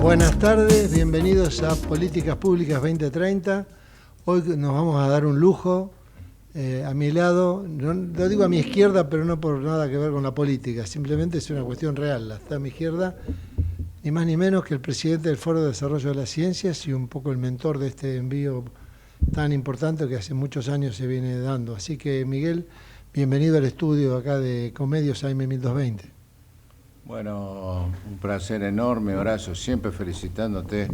Buenas tardes, bienvenidos a Políticas Públicas 2030. Hoy nos vamos a dar un lujo. A mi lado, no, lo digo a mi izquierda, pero no por nada que ver con la política, simplemente es una cuestión real. Está a mi izquierda ni más ni menos que el presidente del Foro de Desarrollo de las Ciencias y un poco el mentor de este envío tan importante que hace muchos años se viene dando. Así que, Miguel, bienvenido al estudio acá de Comedios AM 1220. Bueno, un placer enorme, Horacio, siempre felicitándote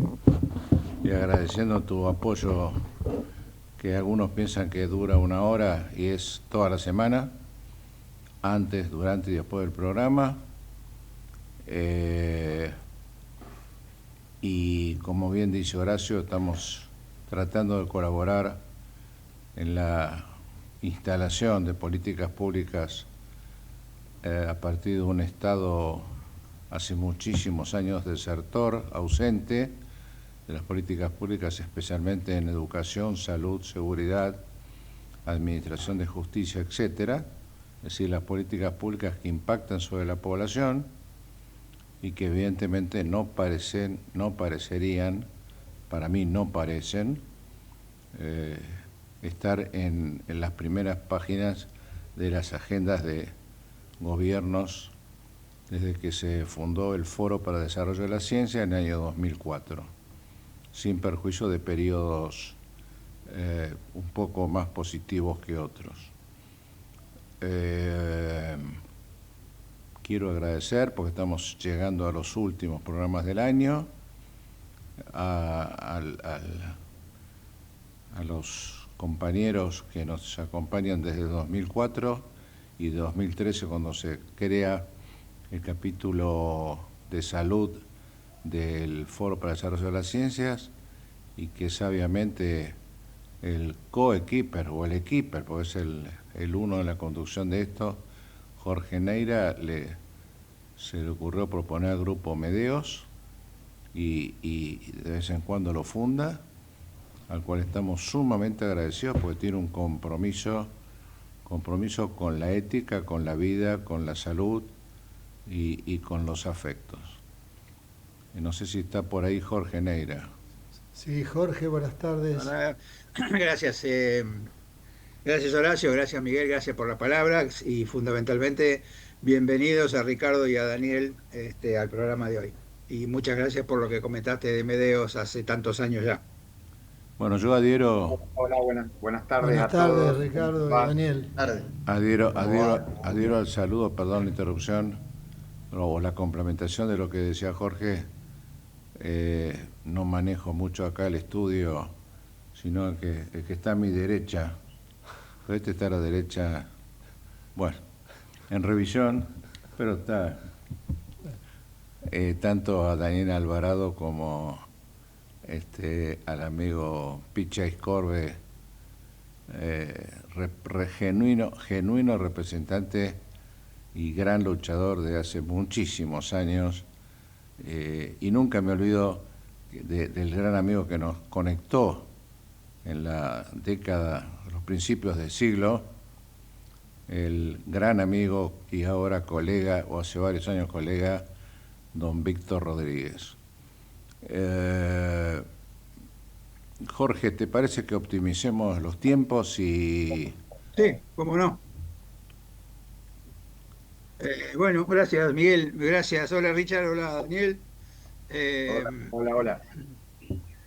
y agradeciendo tu apoyo, que algunos piensan que dura una hora y es toda la semana, antes, durante y después del programa. Y como bien dice Horacio, estamos tratando de colaborar en la instalación de políticas públicas a partir de un Estado hace muchísimos años desertor, ausente de las políticas públicas, especialmente en educación, salud, seguridad, administración de justicia, etcétera. Es decir, las políticas públicas que impactan sobre la población y que evidentemente no parecerían, para mí no parecen, estar en las primeras páginas de las agendas de gobiernos desde que se fundó el Foro para el Desarrollo de la Ciencia en el año 2004, sin perjuicio de periodos un poco más positivos que otros. Quiero agradecer, porque estamos llegando a los últimos programas del año, a los compañeros que nos acompañan desde 2004 y de 2013, cuando se crea el capítulo de salud del Foro para el Desarrollo de las Ciencias, y que sabiamente el co-equiper o el equiper, porque es el uno en la conducción de esto, Jorge Neira, se le ocurrió proponer al grupo Medeos y de vez en cuando lo funda, al cual estamos sumamente agradecidos porque tiene un compromiso con la ética, con la vida, con la salud y con los afectos. No sé si está por ahí Jorge Neira. Sí, Jorge, buenas tardes. Hola. Gracias, gracias Horacio, gracias Miguel, gracias por las palabras y fundamentalmente bienvenidos a Ricardo y a Daniel al programa de hoy. Y muchas gracias por lo que comentaste de Medeos hace tantos años ya. Bueno, yo adhiero. Hola, buenas tardes Buenas a tardes, todos. Ricardo y Daniel. Adhiero al saludo, perdón la interrupción, o la complementación de lo que decía Jorge. No manejo mucho acá el estudio, sino el que está a mi derecha. Pero este está a la derecha, bueno, en revisión, pero está tanto a Daniel Alvarado como al amigo Picha Iscorbe, genuino representante y gran luchador de hace muchísimos años, y nunca me olvido del gran amigo que nos conectó en la década, los principios del siglo, el gran amigo y ahora colega, o hace varios años colega, don Víctor Rodríguez. Jorge, ¿te parece que optimicemos los tiempos y...? Sí, cómo no. Bueno, gracias Miguel, gracias. Hola Richard, hola Daniel. Hola.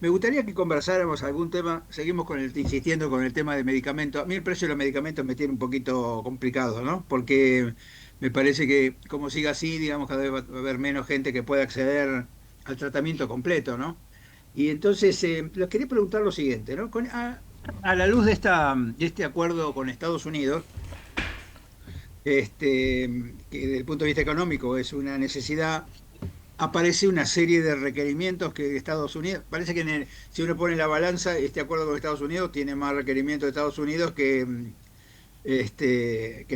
Me gustaría que conversáramos algún tema, seguimos insistiendo con el tema de medicamentos. A mí el precio de los medicamentos me tiene un poquito complicado, ¿no? Porque me parece que como siga así, digamos, cada vez va a haber menos gente que pueda acceder al tratamiento completo, ¿no? Y entonces, les quería preguntar lo siguiente, ¿no? A la luz de este acuerdo con Estados Unidos, que desde el punto de vista económico es una necesidad, aparece una serie de requerimientos que Estados Unidos, parece que si uno pone en la balanza, este acuerdo con Estados Unidos tiene más requerimientos de Estados Unidos que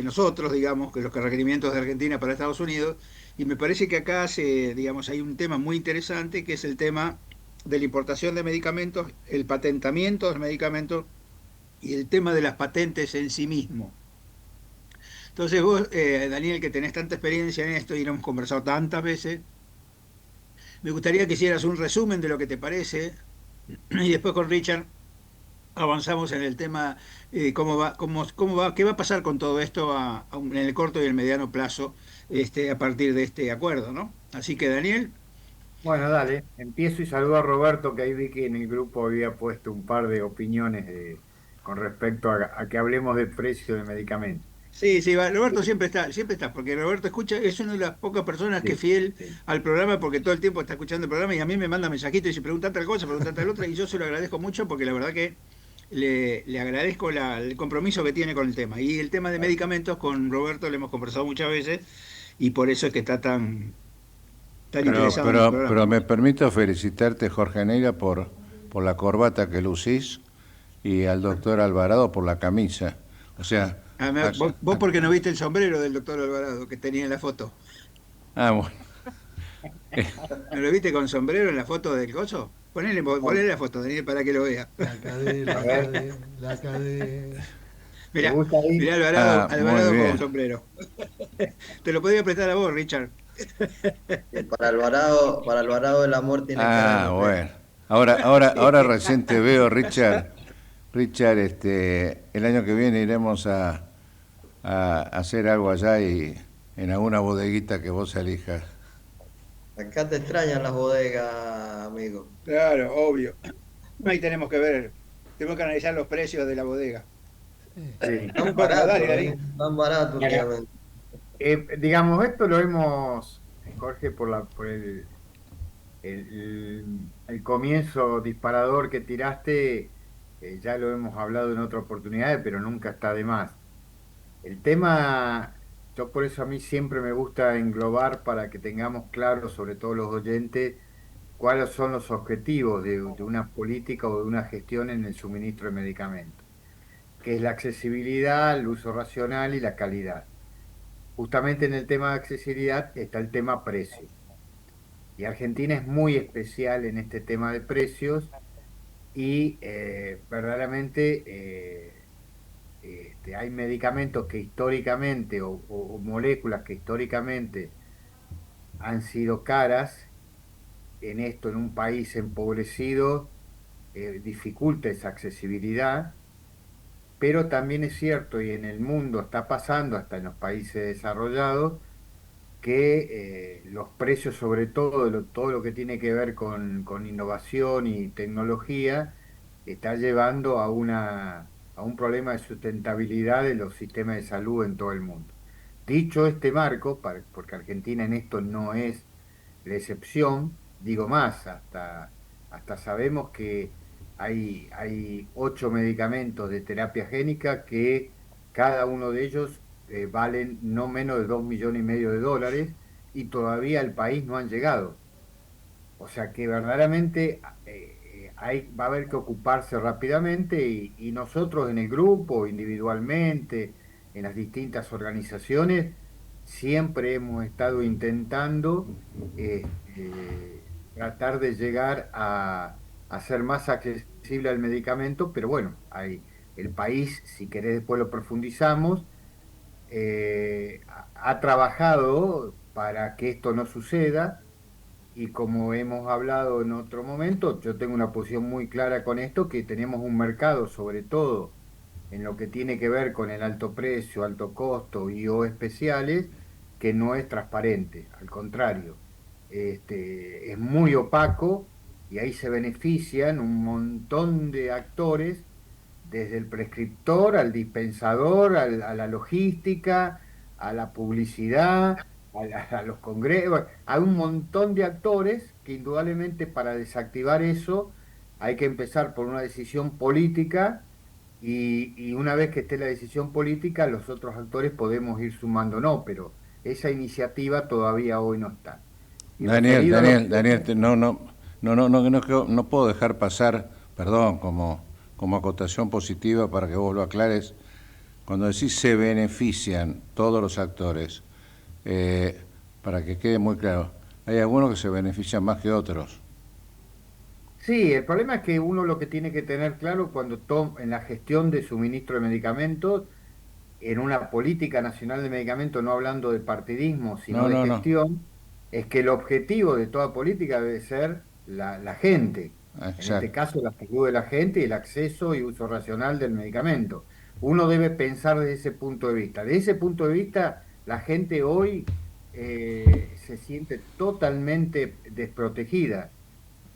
nosotros, digamos, que los requerimientos de Argentina para Estados Unidos, y me parece que acá digamos, hay un tema muy interesante que es el tema de la importación de medicamentos, el patentamiento de los medicamentos y el tema de las patentes en sí mismo. Entonces vos, Daniel, que tenés tanta experiencia en esto y lo hemos conversado tantas veces, Me gustaría que hicieras un resumen de lo que te parece y después con Richard avanzamos en el tema, cómo va, qué va a pasar con todo esto en el corto y el mediano plazo, a partir de este acuerdo, ¿no? Así que, Daniel, Bueno, dale, empiezo y saludo a Roberto, que ahí vi que en el grupo había puesto un par de opiniones con respecto a que hablemos del precio del medicamento. sí, sí, Roberto siempre está, porque Roberto escucha, es una de las pocas personas que es Sí, fiel sí. al programa porque todo el tiempo está escuchando el programa y a mí me manda mensajitos y dice, pregunta tal cosa, pregunta tal otra, y yo se lo agradezco mucho porque la verdad que le agradezco el compromiso que tiene con el tema. Y el tema de medicamentos con Roberto lo hemos conversado muchas veces y por eso es que está tan interesado en el programa, Pero ¿no? me permito felicitarte, Jorge Neira, por la corbata que lucís y al doctor Alvarado por la camisa. O sea, Además, vos porque no viste el sombrero del doctor Alvarado que tenía en la foto. bueno. ¿No lo viste con sombrero en la foto del coso? Bueno, Ponele la foto, Daniel, para que lo vea. La cadé, a la ver, cadé, la cadé. ¿te Mirá, gusta ahí? mirá Muy Alvarado con bien. sombrero. Te lo podía prestar a vos, Richard. Para Alvarado el amor tiene cara de perro. Bueno. Ahora recién te veo, Richard. Richard, el año que viene iremos a hacer algo allá y en alguna bodeguita que vos elijas. Acá te extrañan las bodegas, amigo. Claro, obvio. Ahí tenemos que analizar los precios de la bodega. Sí. Tan Bueno, dale, barato, Darío. tan barato Mira, últimamente. digamos, esto lo hemos, Jorge, por el comienzo disparador que tiraste, ya lo hemos hablado en otra oportunidad, pero nunca está de más. El tema, yo por eso a mí siempre me gusta englobar para que tengamos claro, sobre todo los oyentes, cuáles son los objetivos de una política o de una gestión en el suministro de medicamentos, que es la accesibilidad, el uso racional y la calidad. Justamente en el tema de accesibilidad está el tema precio. Y Argentina es muy especial en este tema de precios y verdaderamente hay medicamentos que históricamente o moléculas que históricamente han sido caras. En esto, en un país empobrecido, dificulta esa accesibilidad, pero también es cierto, y en el mundo está pasando, hasta en los países desarrollados, que los precios, sobre todo, todo lo que tiene que ver con innovación y tecnología, está llevando a un problema de sustentabilidad de los sistemas de salud en todo el mundo. Dicho este marco, porque Argentina en esto no es la excepción, digo más, hasta sabemos que hay 8 medicamentos de terapia génica que cada uno de ellos valen no menos de 2,5 millones de dólares y todavía al país no han llegado. O sea que verdaderamente va a haber que ocuparse rápidamente y nosotros en el grupo, individualmente, en las distintas organizaciones, siempre hemos estado intentando tratar de llegar a ser más accesible al medicamento, pero bueno, el país, si querés después lo profundizamos, ha trabajado para que esto no suceda y como hemos hablado en otro momento, yo tengo una posición muy clara con esto, que tenemos un mercado, sobre todo en lo que tiene que ver con el alto precio, alto costo y o especiales, que no es transparente, al contrario, es muy opaco y ahí se benefician un montón de actores, desde el prescriptor al dispensador, a la logística, a la publicidad, a los congresos, hay un montón de actores que indudablemente para desactivar eso hay que empezar por una decisión política y una vez que esté la decisión política, los otros actores podemos ir sumando, no, pero esa iniciativa todavía hoy no está. Y referido a lo Daniel, no puedo dejar pasar, perdón, como acotación positiva para que vos lo aclares. Cuando decís se benefician todos los actores, para que quede muy claro, hay algunos que se benefician más que otros. Sí, el problema es que uno lo que tiene que tener claro cuando en la gestión de suministro de medicamentos, en una política nacional de medicamentos, no hablando de partidismo, sino No, de no, no. gestión, es que el objetivo de toda política debe ser la gente. En este Exacto. caso, la salud de la gente y el acceso y uso racional del medicamento. Uno debe pensar desde ese punto de vista. Desde ese punto de vista, la gente hoy se siente totalmente desprotegida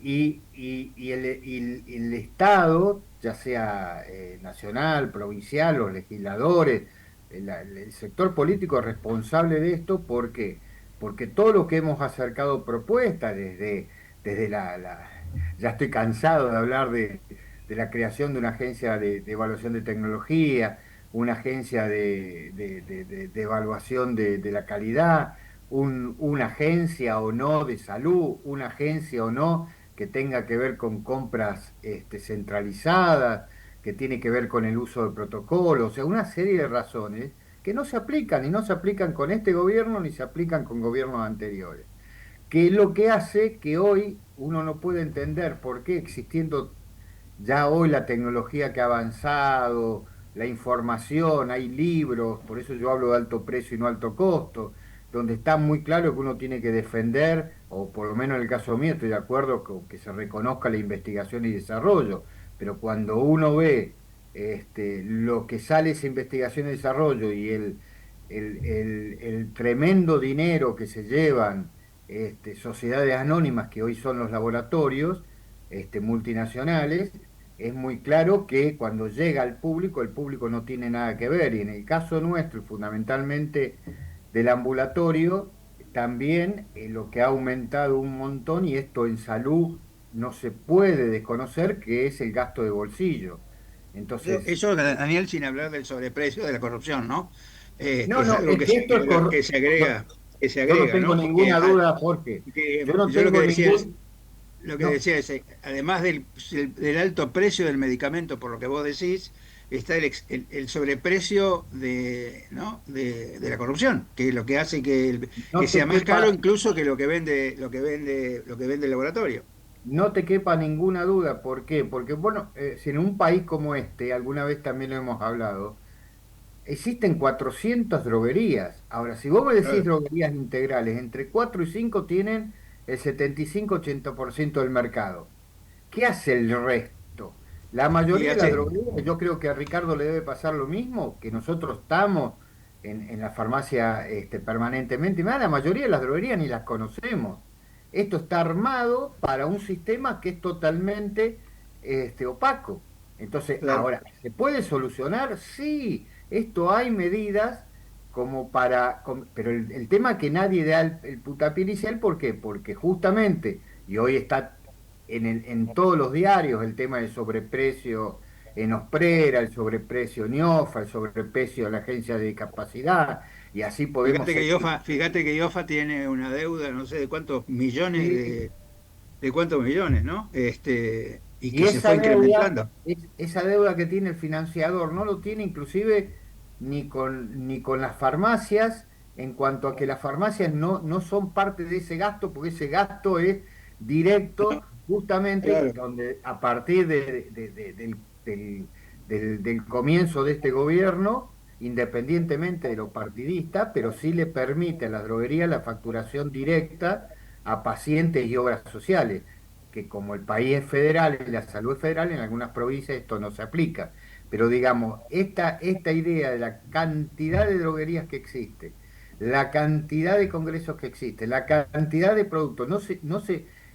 y el Estado, ya sea nacional, provincial, los legisladores, el sector político es responsable de esto. ¿Por qué? Porque todo lo que hemos acercado propuestas desde ya estoy cansado de hablar de la creación de una agencia de evaluación de tecnología, una agencia de evaluación de la calidad, una agencia o no de salud, una agencia o no que tenga que ver con compras centralizadas, que tiene que ver con el uso de protocolos, o sea, una serie de razones que no se aplican y no se aplican con este gobierno ni se aplican con gobiernos anteriores, que es lo que hace que hoy uno no puede entender por qué existiendo ya hoy la tecnología que ha avanzado, la información, hay libros, por eso yo hablo de alto precio y no alto costo, donde está muy claro que uno tiene que defender, o por lo menos en el caso mío estoy de acuerdo con que se reconozca la investigación y desarrollo, pero cuando uno ve lo que sale esa investigación y desarrollo y el tremendo dinero que se llevan sociedades anónimas que hoy son los laboratorios multinacionales, es muy claro que cuando llega al público, el público no tiene nada que ver. Y en el caso nuestro, y fundamentalmente del ambulatorio, también lo que ha aumentado un montón, y esto en salud no se puede desconocer, que es el gasto de bolsillo. Entonces, Eso, Daniel, sin hablar del sobreprecio de la corrupción, ¿no? Que no, es no, algo es que esto es no, que se yo no agrega, tengo ¿no? Porque ninguna duda, Jorge. Yo no yo lo que tengo decía es, ningún... lo que No, decía es, además del alto precio del medicamento, por lo que vos decís, está el sobreprecio ¿no? de la corrupción, que es lo que hace que no sea te más caro quepa, incluso que lo que vende el laboratorio. No te quepa ninguna duda. ¿Por qué? Porque, bueno, si en un país como este, alguna vez también lo hemos hablado, existen 400 droguerías. Ahora, si vos me decís Claro. droguerías integrales, entre 4 y 5 tienen el 75-80% del mercado. ¿Qué hace el resto? La Y mayoría de las hace, droguerías, yo creo que a Ricardo le debe pasar lo mismo, que nosotros estamos en la farmacia permanentemente, y más, la mayoría de las droguerías ni las conocemos. Esto está armado para un sistema que es totalmente opaco. Entonces, claro. ahora, ¿se puede solucionar? Sí, esto hay medidas como para... Pero el tema es que nadie da el puntapié inicial, ¿por qué? Porque justamente, y hoy está en todos los diarios el tema del sobreprecio en Osprera, el sobreprecio en IOFA, el sobreprecio de la agencia de discapacidad, y así podemos seguir. Fíjate que IOFA tiene una deuda, no sé de cuántos millones Sí, de cuántos millones, ¿no? Y y que se fue incrementando. esa deuda que tiene el financiador, no lo tiene inclusive ni con las farmacias, en cuanto a que las farmacias no son parte de ese gasto, porque ese gasto es directo, justamente Claro. donde a partir del comienzo de este gobierno, independientemente de lo partidista, pero sí le permite a las droguerías la facturación directa a pacientes y obras sociales, que como el país es federal y la salud es federal, en algunas provincias esto no se aplica. Pero digamos, esta idea de la cantidad de droguerías que existe, la cantidad de congresos que existe, la cantidad de productos,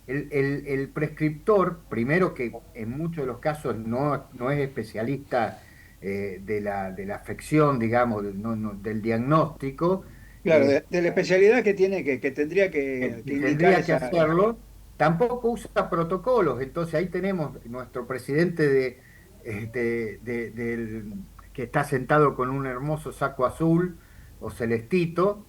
el prescriptor, primero que en muchos de los casos no es especialista de la afección, digamos, del diagnóstico, Claro, de la especialidad que tiene que tendría que indicar tendría que esa. hacerlo, tampoco usa protocolos. Entonces ahí tenemos nuestro presidente que está sentado con un hermoso saco azul o celestito.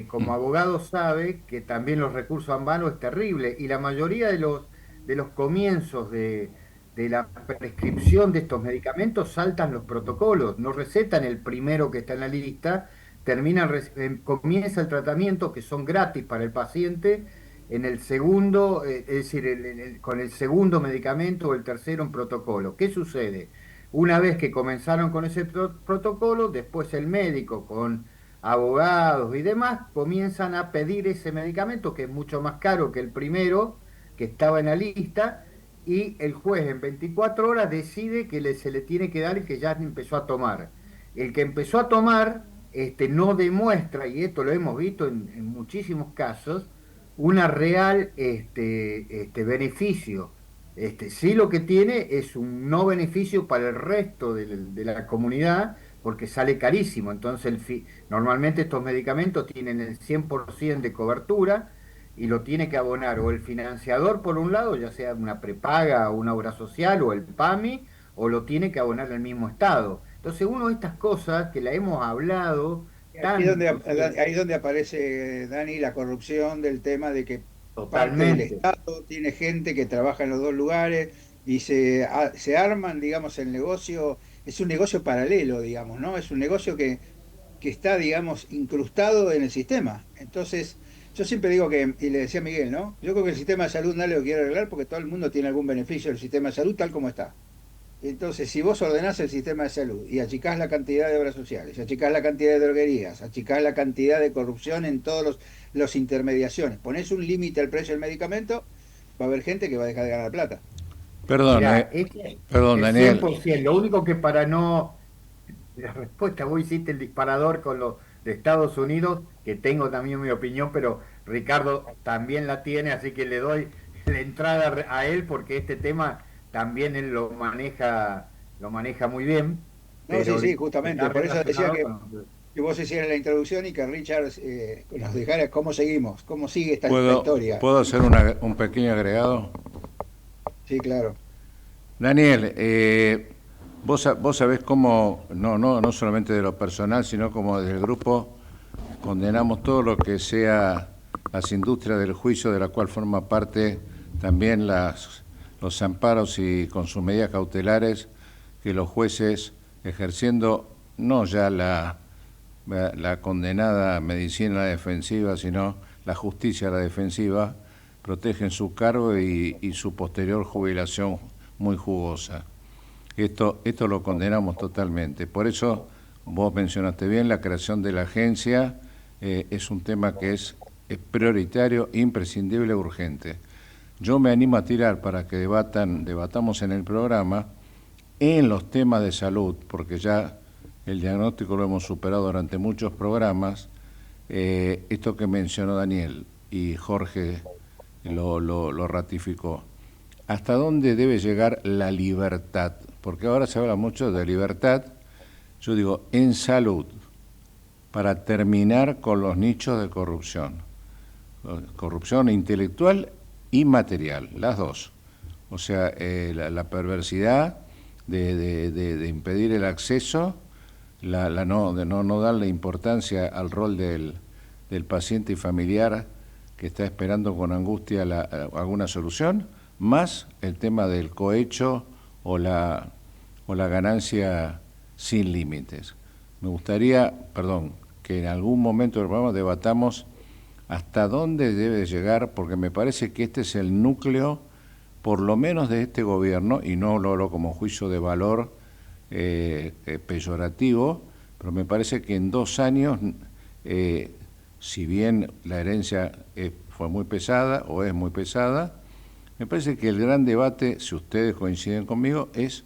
Como Mm. abogado sabe que también los recursos en vano es terrible y la mayoría de los comienzos de la prescripción de estos medicamentos saltan los protocolos, no recetan el primero que está en la lista, comienza el tratamiento, que son gratis para el paciente, en el segundo, es decir, con el segundo medicamento o el tercero en protocolo. ¿Qué sucede? Una vez que comenzaron con ese protocolo, después el médico con abogados y demás comienzan a pedir ese medicamento que es mucho más caro que el primero que estaba en la lista, y el juez en 24 horas decide que se le tiene que dar el que ya empezó a tomar. El que empezó a tomar no demuestra, y esto lo hemos visto en muchísimos casos, una real beneficio. Sí, lo que tiene es un no beneficio para el resto de la comunidad, porque sale carísimo. Entonces, normalmente estos medicamentos tienen el 100% de cobertura y lo tiene que abonar o el financiador por un lado, ya sea una prepaga o una obra social o el PAMI, o lo tiene que abonar el mismo Estado. Entonces, uno de estas cosas que la hemos hablado tanto, Ahí es donde aparece, Dani, la corrupción del tema de que parte del totalmente. Estado tiene gente que trabaja en los dos lugares y se arman, digamos, el negocio, es un negocio paralelo, digamos, ¿no? Es un negocio que está, digamos, incrustado en el sistema. Entonces, yo siempre digo que, y le decía a Miguel, ¿no? Yo creo que el sistema de salud nadie lo quiere arreglar porque todo el mundo tiene algún beneficio del sistema de salud tal como está. Entonces, si vos ordenás el sistema de salud y achicás la cantidad de obras sociales, achicás la cantidad de droguerías, achicás la cantidad de corrupción en todos los intermediaciones, ponés un límite al precio del medicamento, va a haber gente que va a dejar de ganar plata. Perdón, Mirá, perdón, es Daniel. 100%. Lo único que para no... La respuesta, vos hiciste el disparador con lo de Estados Unidos, que tengo también mi opinión, pero Ricardo también la tiene, así que le doy la entrada a él porque este tema también él lo maneja muy bien, No, sí, pero sí, está justamente. Por eso decía relacionado con... que vos hicieras la introducción y que Richard nos dejara cómo seguimos, cómo sigue esta ¿Puedo, historia. puedo hacer un pequeño agregado? Sí, claro. Daniel, vos sabés cómo, no solamente de lo personal, sino como desde el grupo, condenamos todo lo que sea las industrias del juicio, de la cual forma parte también los amparos y con sus medidas cautelares que los jueces, ejerciendo no ya la condenada medicina a la defensiva, sino la justicia a la defensiva, protegen su cargo y su posterior jubilación muy jugosa. Esto lo condenamos totalmente. Por eso, vos mencionaste bien, la creación de la agencia es un tema que es prioritario, imprescindible, urgente. Yo me animo a tirar para que debatamos en el programa en los temas de salud, porque ya el diagnóstico lo hemos superado durante muchos programas, esto que mencionó Daniel y Jorge lo ratificó. ¿Hasta dónde debe llegar la libertad? Porque ahora se habla mucho de libertad, yo digo, en salud, para terminar con los nichos de corrupción. Corrupción intelectual y material, las dos. O sea, la perversidad de impedir el acceso, de no darle importancia al rol del paciente y familiar que está esperando con angustia alguna solución, más el tema del cohecho o la ganancia sin límites. Me gustaría, que en algún momento del programa debatamos hasta dónde debe llegar, porque me parece que este es el núcleo, por lo menos de este gobierno, y no lo hablo como juicio de valor peyorativo, pero me parece que en 2 años, si bien la herencia fue muy pesada o es muy pesada, me parece que el gran debate, si ustedes coinciden conmigo, es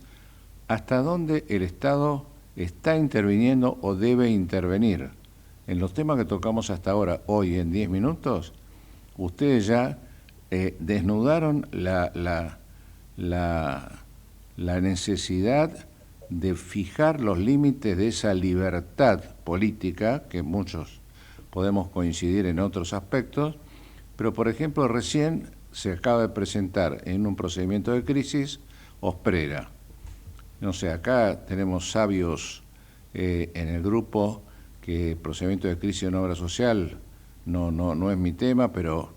hasta dónde el Estado está interviniendo o debe intervenir. En los temas que tocamos hasta ahora, hoy en 10 minutos, ustedes ya desnudaron la necesidad de fijar los límites de esa libertad política, que muchos podemos coincidir en otros aspectos, pero por ejemplo recién se acaba de presentar en un procedimiento de crisis Osprera. No sé, acá tenemos sabios en el grupo que procedimiento de crisis en obra social no es mi tema, pero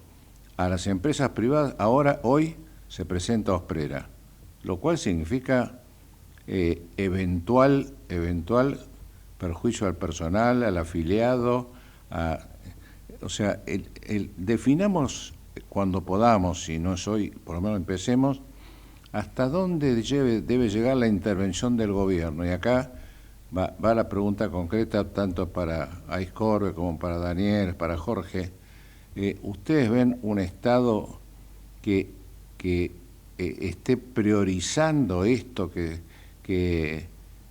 a las empresas privadas hoy se presenta Osprera, lo cual significa eventual perjuicio al personal, al afiliado, o sea, definamos cuando podamos, si no es hoy, por lo menos empecemos, hasta dónde debe llegar la intervención del gobierno. Y acá Va la pregunta concreta tanto para Aiscorbe como para Daniel, para Jorge. ¿Ustedes ven un Estado que esté priorizando esto que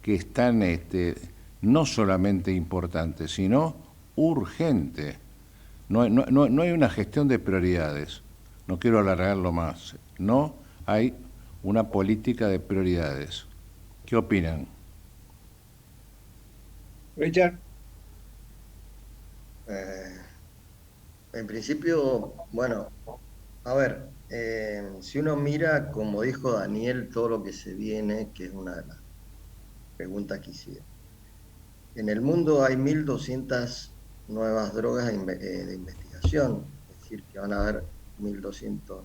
es tan no solamente importante, sino urgente? No hay una gestión de prioridades. No quiero alargarlo más. No hay una política de prioridades. ¿Qué opinan? Richard. Eh, en principio, bueno, a ver, si uno mira, como dijo Daniel, todo lo que se viene, que es una de las preguntas que hicieron. En el mundo hay 1.200 nuevas drogas de investigación, es decir, que van a haber 1.200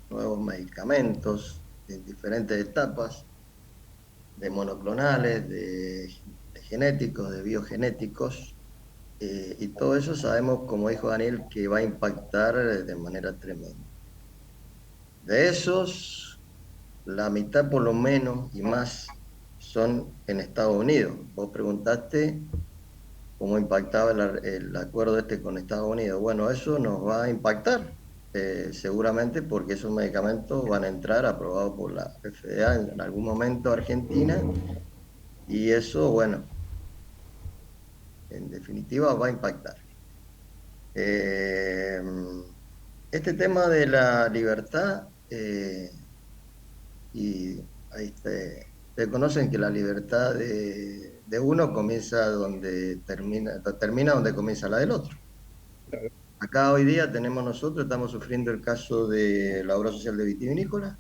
nuevos medicamentos en diferentes etapas, de monoclonales, de genéticos, de biogenéticos, y todo eso sabemos, como dijo Daniel, que va a impactar de manera tremenda. De esos, la mitad por lo menos y más son en Estados Unidos. Vos preguntaste cómo impactaba el acuerdo con Estados Unidos. Bueno, eso nos va a impactar, seguramente porque esos medicamentos van a entrar aprobados por la FDA en algún momento a Argentina, y eso, bueno, en definitiva va a impactar. Eh, este tema de la libertad, y ahí te conocen que la libertad de uno comienza donde termina donde comienza la del otro. Acá hoy día estamos sufriendo el caso de la obra social de vitivinícola,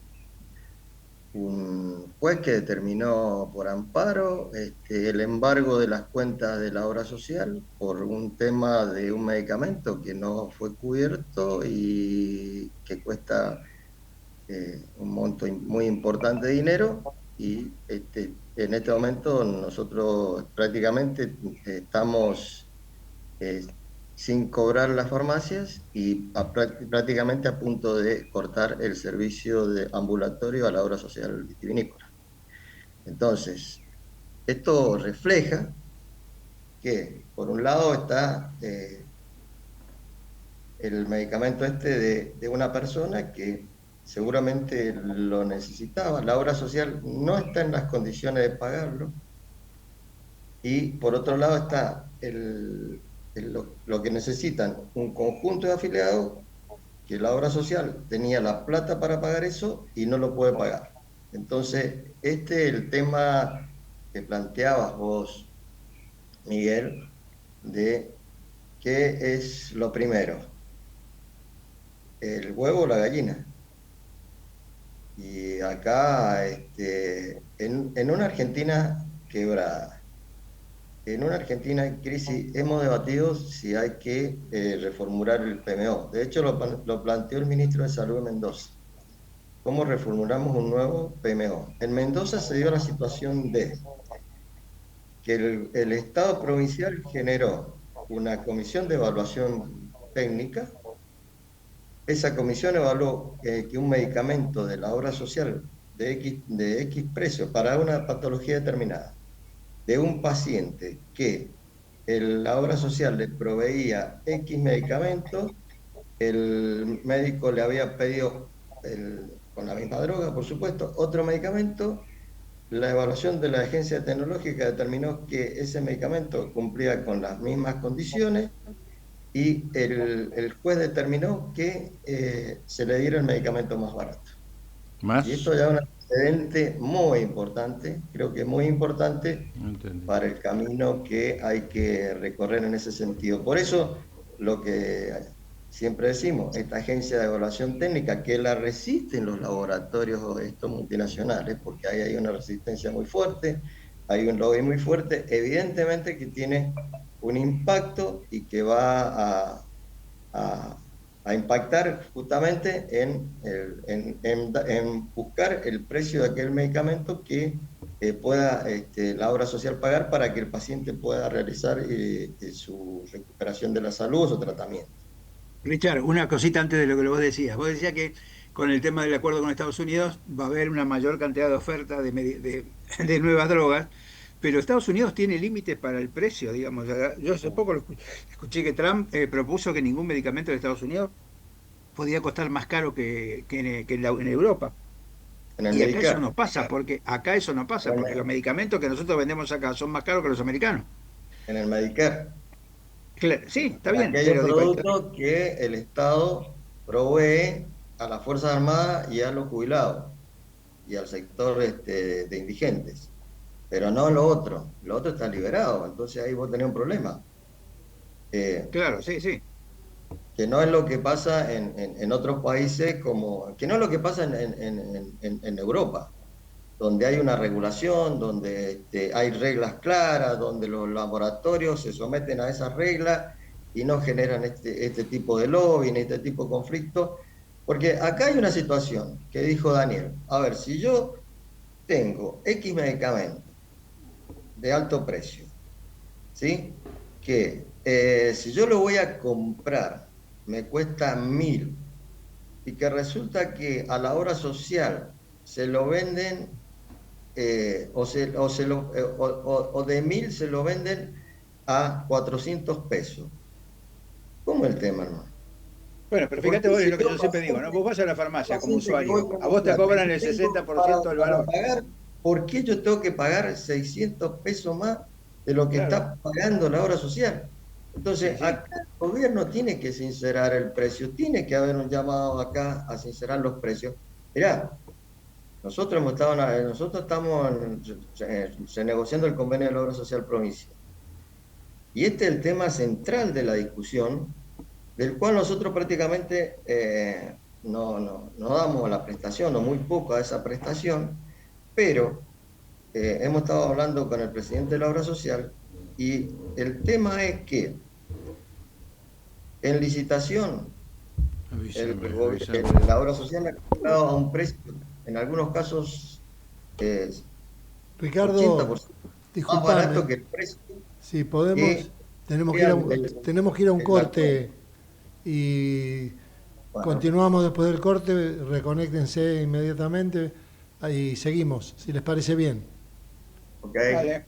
un juez que determinó por amparo el embargo de las cuentas de la obra social por un tema de un medicamento que no fue cubierto y que cuesta un monto muy importante de dinero, y en este momento nosotros prácticamente estamos sin cobrar las farmacias y prácticamente a punto de cortar el servicio de ambulatorio a la obra social vitivinícola. Entonces, esto refleja que, por un lado, está el medicamento de una persona que seguramente lo necesitaba, la obra social no está en las condiciones de pagarlo, y por otro lado está lo que necesitan un conjunto de afiliados que la obra social tenía la plata para pagar eso y no lo puede pagar. Entonces, este es el tema que planteabas vos, Miguel, de qué es lo primero, el huevo o la gallina. Y acá, en una Argentina quebrada, en una Argentina en crisis, hemos debatido si hay que reformular el PMO. De hecho, lo planteó el ministro de Salud en Mendoza. ¿Cómo reformulamos un nuevo PMO? En Mendoza se dio la situación de que el Estado provincial generó una comisión de evaluación técnica. Esa comisión evaluó que un medicamento de la obra social de X precio para una patología determinada, de un paciente que la obra social le proveía X medicamento, el médico le había pedido, con la misma droga, por supuesto, otro medicamento. La evaluación de la agencia tecnológica determinó que ese medicamento cumplía con las mismas condiciones, y el juez determinó que se le diera el medicamento más barato. ¿Más? Y esto ya es un antecedente muy importante, creo que muy importante para el camino que hay que recorrer en ese sentido. Por eso, lo que siempre decimos, esta agencia de evaluación técnica, que la resisten los laboratorios estos multinacionales, porque ahí hay una resistencia muy fuerte, hay un lobby muy fuerte, evidentemente que tiene un impacto y que va a impactar justamente en buscar el precio de aquel medicamento que pueda la obra social pagar para que el paciente pueda realizar su recuperación de la salud o su tratamiento. Richard, una cosita antes de lo que vos decías. Vos decías que con el tema del acuerdo con Estados Unidos va a haber una mayor cantidad de oferta de nuevas drogas, pero Estados Unidos tiene límites para el precio, digamos. Yo hace poco escuché que Trump propuso que ningún medicamento de Estados Unidos podía costar más caro que en Europa. En el Y acá eso Medicare. no pasa, porque acá eso no pasa, porque Bueno, los medicamentos que nosotros vendemos acá son más caros que los americanos. en el Medicare. Sí, está bien, Aquellos pero digo, productos que el Estado provee a las Fuerzas Armadas y a los jubilados y al sector de indigentes. Pero no lo otro está liberado, entonces ahí vos tenés un problema. Eh, claro, sí, sí. que no es lo que pasa en otros países, que no es lo que pasa en Europa, donde hay una regulación, donde hay reglas claras, donde los laboratorios se someten a esas reglas y no generan este tipo de lobby, ni este tipo de conflicto. Porque acá hay una situación que dijo Daniel, a ver, si yo tengo X medicamento de alto precio, ¿sí? Que si yo lo voy a comprar me cuesta 1.000 y que resulta que a la hora social se lo venden o de 1.000 se lo venden a 400 pesos. ¿Cómo es el tema, hermano? Bueno, pero fíjate Porque vos, es si lo que yo yo siempre digo, ¿no? Vos vas a la farmacia como paciente que voy usuario, a a vos te comprar, cobran el tengo 60% del para valor. pagar, ¿por qué yo tengo que pagar 600 pesos más de lo que Claro, está pagando la obra social? sí, Entonces, sí. acá el gobierno tiene que sincerar el precio, tiene que haber un llamado acá a sincerar los precios. Mirá, nosotros estamos negociando el convenio de la obra social provincial. Y este es el tema central de la discusión, del cual nosotros prácticamente no damos la prestación, o muy poco a esa prestación, pero hemos estado hablando con el presidente de la obra social y el tema es que en licitación la obra social ha comprado a un precio, en algunos casos, Ricardo, 80% más barato disculpame, que el precio si podemos, que tenemos que ir a un el acuerdo. corte y Bueno, continuamos después del corte, reconéctense inmediatamente y seguimos, si les parece bien. ok. Vale.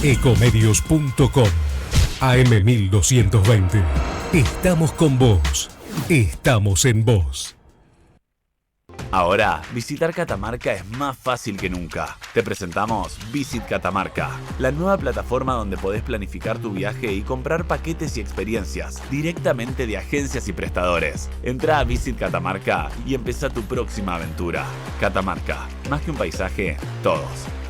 Ecomedios.com AM1220. Estamos con vos. Estamos en vos. Ahora, visitar Catamarca es más fácil que nunca. Te presentamos Visit Catamarca, la nueva plataforma donde podés planificar tu viaje y comprar paquetes y experiencias directamente de agencias y prestadores. Entra a Visit Catamarca y empezá tu próxima aventura. Catamarca, más que un paisaje, todos.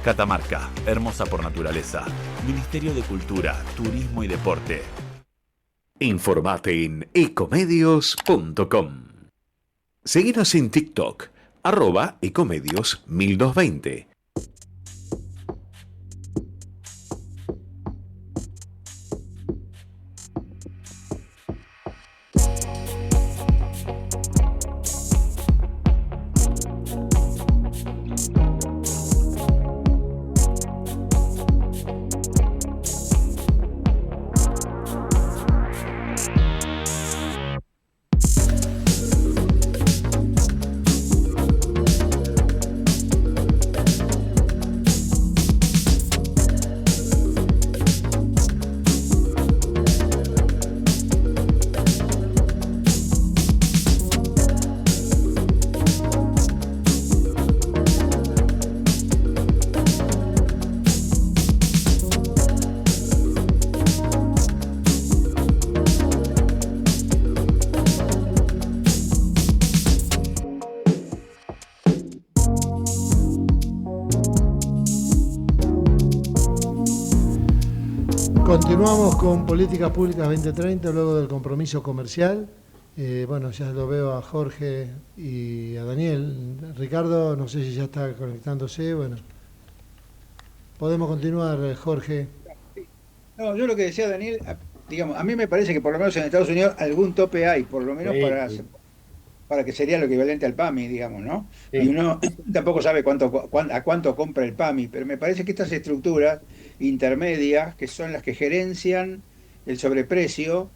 Catamarca, hermosa por naturaleza. Ministerio de Cultura, Turismo y Deporte. Informate en ecomedios.com. Seguinos en TikTok, @ecomedios1220. Continuamos con Políticas Públicas 2030 luego del compromiso comercial. Bueno, ya lo veo a Jorge y a Daniel. Ricardo, no sé si ya está conectándose. Bueno, podemos continuar, Jorge. No, yo lo que decía Daniel, digamos, a mí me parece que por lo menos en Estados Unidos algún tope hay, por lo menos Sí, sí, para que sería lo equivalente al PAMI, digamos, ¿no? Y sí. uno tampoco sabe a cuánto compra el PAMI, pero me parece que estas estructuras intermedias, que son las que gerencian el sobreprecio,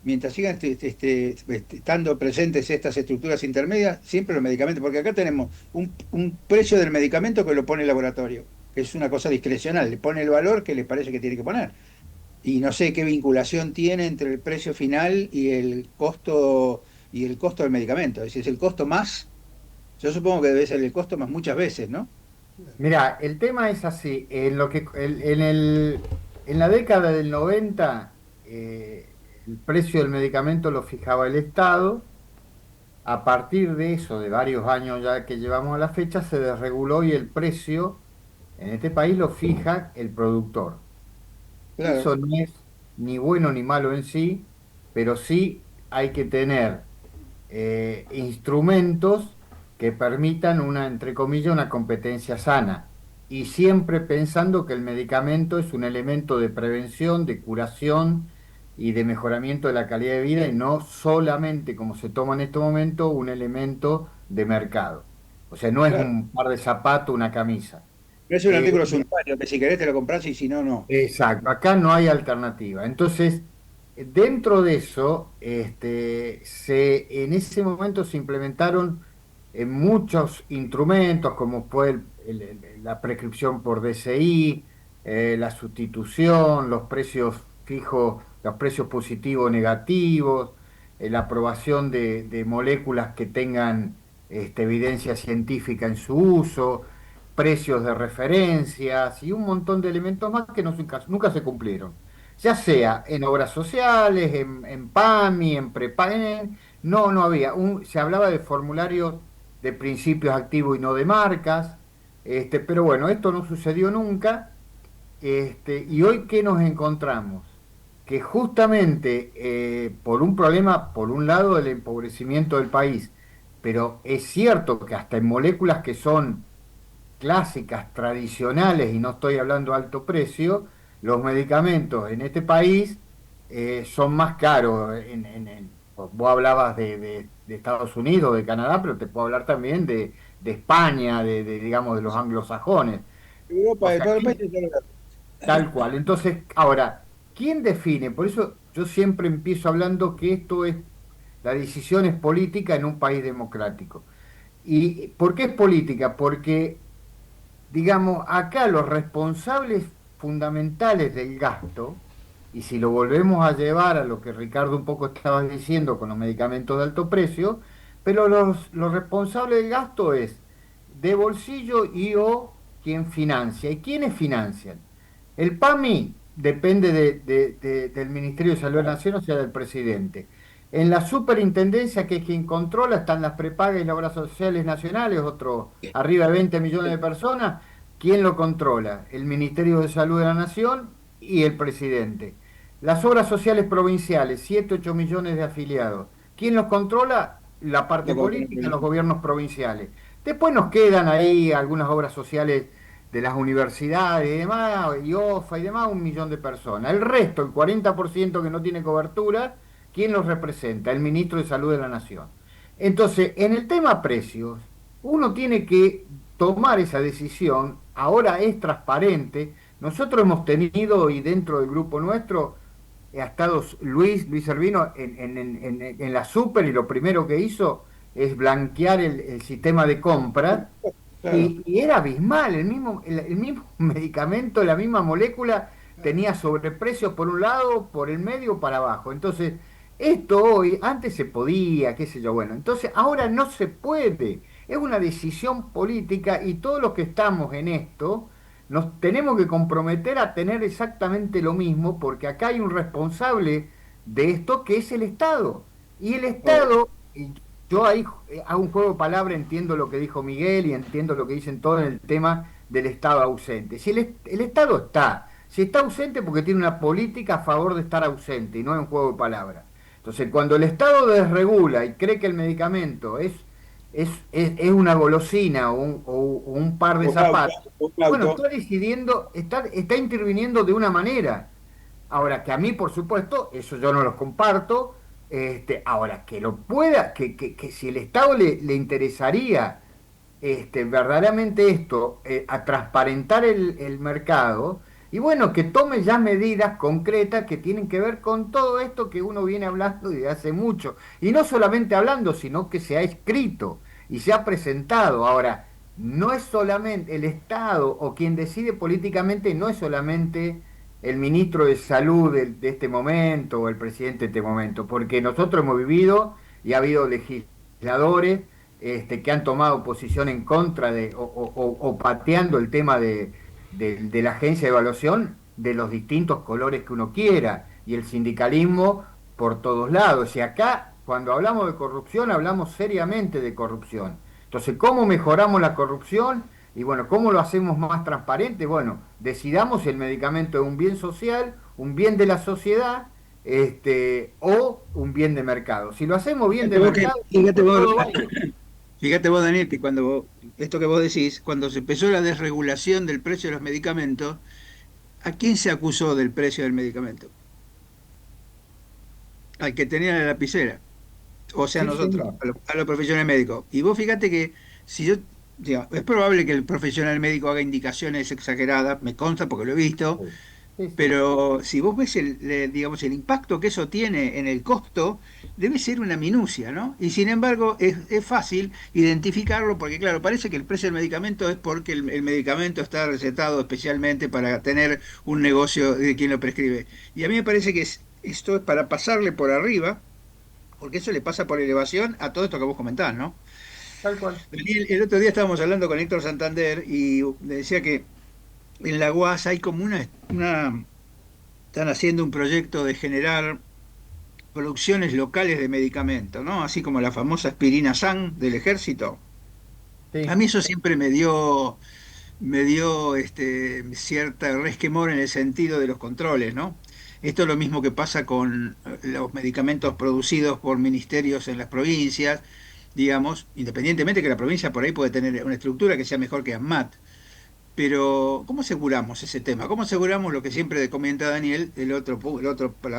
mientras sigan estando presentes estas estructuras intermedias, siempre los medicamentos, porque acá tenemos un precio del medicamento que lo pone el laboratorio, que es una cosa discrecional, le pone el valor que les parece que tiene que poner. Y no sé qué vinculación tiene entre el precio final y el costo del medicamento. Es decir, es el costo más, yo supongo que debe ser el costo más muchas veces, ¿no? Mira, el tema es así. En la década del 90, el precio del medicamento lo fijaba el Estado. A partir de eso, de varios años ya que llevamos a la fecha, se desreguló y el precio en este país lo fija el productor. Claro, Eso no es ni bueno ni malo en sí, pero sí hay que tener instrumentos que permitan una, entre comillas, una competencia sana. Y siempre pensando que el medicamento es un elemento de prevención, de curación y de mejoramiento de la calidad de vida y no solamente, como se toma en este momento, un elemento de mercado. O sea, no es claro. un par de zapatos, una camisa. No es un Eh, artículo suntuario que si querés te lo compras y si no, no. Exacto, acá no hay alternativa. Entonces, dentro de eso, en ese momento se implementaron muchos instrumentos, como fue la prescripción por DCI, la sustitución, los precios fijos, los precios positivos o negativos, la aprobación de moléculas que tengan evidencia científica en su uso, precios de referencias y un montón de elementos más que nunca se cumplieron. Ya sea en obras sociales, en PAMI, en PREPAEN, no había. Se hablaba de formularios de principios activos y no de marcas, pero bueno, esto no sucedió nunca. Y hoy, ¿qué nos encontramos? Que justamente por un problema, por un lado, del empobrecimiento del país, pero es cierto que hasta en moléculas que son clásicas, tradicionales, y no estoy hablando de alto precio, los medicamentos en este país son más caros. Vos hablabas de Estados Unidos, de Canadá, pero te puedo hablar también de España, digamos, de los anglosajones. Europa, O de sea, todos los países, ya lo veo. tal cual. Entonces, ahora, ¿quién define? Por eso yo siempre empiezo hablando que la decisión es política en un país democrático. ¿Y por qué es política? Porque digamos, acá los responsables fundamentales del gasto, y si lo volvemos a llevar a lo que Ricardo un poco estaba diciendo con los medicamentos de alto precio, pero los responsables del gasto es de bolsillo y o quien financia. ¿Y quiénes financian? El PAMI depende del Ministerio de Salud de la Nación, o sea, del presidente. En la superintendencia, que es quien controla, están las prepagas y las obras sociales nacionales, arriba de 20 millones de personas. ¿Quién lo controla? El Ministerio de Salud de la Nación y el presidente. Las obras sociales provinciales, 7 8 millones de afiliados. ¿Quién los controla? La parte Lo política, los conozco. gobiernos provinciales. Después nos quedan ahí algunas obras sociales de las universidades y demás, IOFA y demás, 1 millón de personas. El resto, el 40% que no tiene cobertura, ¿quién los representa? El ministro de Salud de la Nación. Entonces, en el tema precios, uno tiene que tomar esa decisión, ahora es transparente. Nosotros hemos tenido, y dentro del grupo nuestro, ha estado Luis Servino en la super, y lo primero que hizo es blanquear el sistema de compra Claro. y era abismal, el mismo medicamento, la misma molécula tenía sobreprecios por un lado, por el medio, para abajo. Entonces, esto hoy, antes se podía, qué sé yo, bueno, entonces ahora no se puede. Es una decisión política y todos los que estamos en esto nos tenemos que comprometer a tener exactamente lo mismo porque acá hay un responsable de esto que es el Estado. Y el Estado, y yo ahí hago un juego de palabras, entiendo lo que dijo Miguel y entiendo lo que dicen todos en el tema del Estado ausente. Si el Estado está, si está ausente porque tiene una política a favor de estar ausente y no es un juego de palabras. Entonces, cuando el Estado desregula y cree que el medicamento es una golosina o un par de Un auto, zapatos, un bueno, auto. está decidiendo, está interviniendo de una manera. Ahora, que a mí, por supuesto, eso yo no lo comparto. Ahora, que lo pueda, que si el Estado le interesaría verdaderamente esto, a transparentar el mercado, y bueno, que tome ya medidas concretas que tienen que ver con todo esto que uno viene hablando desde hace mucho, y no solamente hablando, sino que se ha escrito y se ha presentado. Ahora, no es solamente el Estado o quien decide políticamente, no es solamente el ministro de Salud de este momento o el presidente de este momento, porque nosotros hemos vivido y ha habido legisladores que han tomado posición en contra o pateando el tema de la agencia de evaluación de los distintos colores que uno quiera, y el sindicalismo por todos lados. Y acá, cuando hablamos de corrupción, hablamos seriamente de corrupción. Entonces, ¿cómo mejoramos la corrupción? Y bueno, ¿cómo lo hacemos más transparente? Bueno, decidamos si el medicamento es un bien social, un bien de la sociedad, o un bien de mercado. Si lo hacemos bien de mercado, todo va bien. Fíjate vos, Daniel, que esto que vos decís, cuando se empezó la desregulación del precio de los medicamentos, ¿a quién se acusó del precio del medicamento? Al que tenía la lapicera, o sea, Sí, nosotros, señor. a los profesionales médicos. Y vos fíjate que si yo, digo, es probable que el profesional médico haga indicaciones exageradas, me consta porque lo he visto, Sí, sí, sí. pero si vos ves digamos, el impacto que eso tiene en el costo, debe ser una minucia, ¿no? Y sin embargo, es fácil identificarlo porque, claro, parece que el precio del medicamento es porque el medicamento está recetado especialmente para tener un negocio de quien lo prescribe. Y a mí me parece que esto es para pasarle por arriba, porque eso le pasa por elevación a todo esto que vos comentás, ¿no? Tal cual. Daniel, el otro día estábamos hablando con Héctor Santander y le decía que en la UAS hay como están haciendo un proyecto de generar producciones locales de medicamentos, ¿no? Así como la famosa aspirina SAN del ejército. A Sí, mí eso siempre me dio cierta resquemor en el sentido de los controles, ¿no? Esto es lo mismo que pasa con los medicamentos producidos por ministerios en las provincias, digamos, independientemente que la provincia por ahí puede tener una estructura que sea mejor que ANMAT. Pero, ¿cómo aseguramos ese tema? ¿Cómo aseguramos lo que siempre comenta Daniel, la